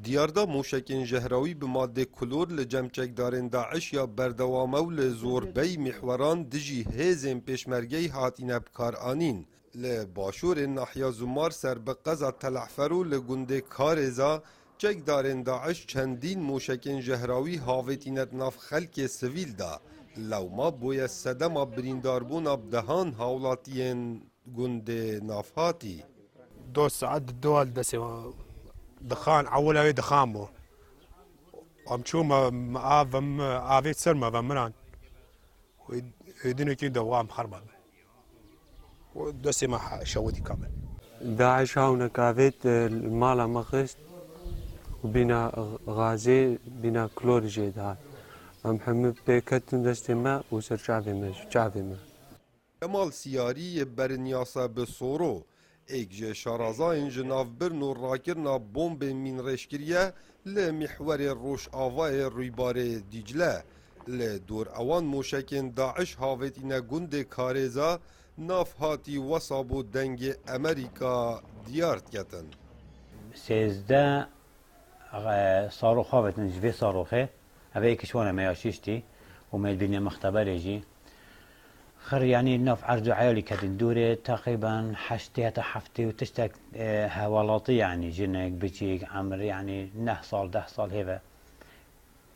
دیاردا موشکین جهراوی به ماده کلور لجمچکدارین داعش یا بردوامه و لزوربی محوران دجی هیزن پیشمرگی هاتین بکار آنین. لباشور ناحیه زمار سر به قضا تلعفرو لگنده کارزا چکدارین داعش چندین موشکین جهراوی هاویتینت ناف خلک سویل دا. لوما بوی سدما برینداربون ابدهان هاولاتین گنده نافهاتی. 2 ساعات الدول دسي دخان أولها دخان بو ومشوم آفم آفيت سرما فمران ويدينو كي دوام خربان ودسي ما شوتي كامل داعش هاونا كافيت المالا مخست وبنا غازي بنا كلورجي دهات محمد بيكتن دستي ما وسر شعبي ما کمال سیاری برنیاسا به سورو ایک شارازاین جناف برنو راکرنا بومب مین رشکریه لمحور روش آوای رویبار دیجله لدور اوان موشکین داعش هاویتینه گند کارزا ناف هاتی وصابو دنگ امریکا دیارت کتن 13 صاروخ هاوتن جوی صاروخه اوه کشوانه میاشیشتی و میدبینی مختبر جی خر يعني نوف عرض عالي كتن دوري تقريبا حشتي حفتي وتشتك هوالاتي يعني جنك بيجيك عمر يعني 9 سال 10 سال هذا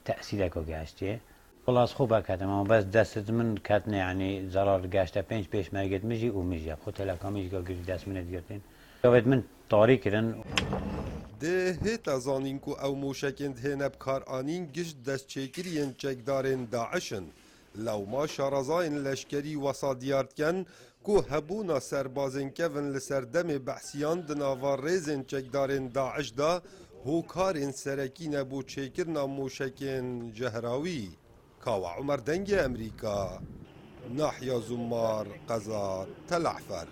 تأثيرك وقاشتي والله خوبه كتن ما بس دست من كتن يعني زرار قاشته بينش بيش ما قد مجي ومجي خدت لك مجي قلت دست من ديرتين قلت من طاري كدن ده هیت ازانین کو او موشکین هنب کار آنین گشت دست چکرین چکدارین داعشن لو ما شارزاین لشکری وسا دیارت کن کو هبونا سربازین کون لسردم بحثیان دناوار ریزن چکدارین داعش دا هوکارین سرکی نبو چکرنا موشکین جهراوی کاوا عمر دنگ امریکا ناحیه زمار قزا تلعفر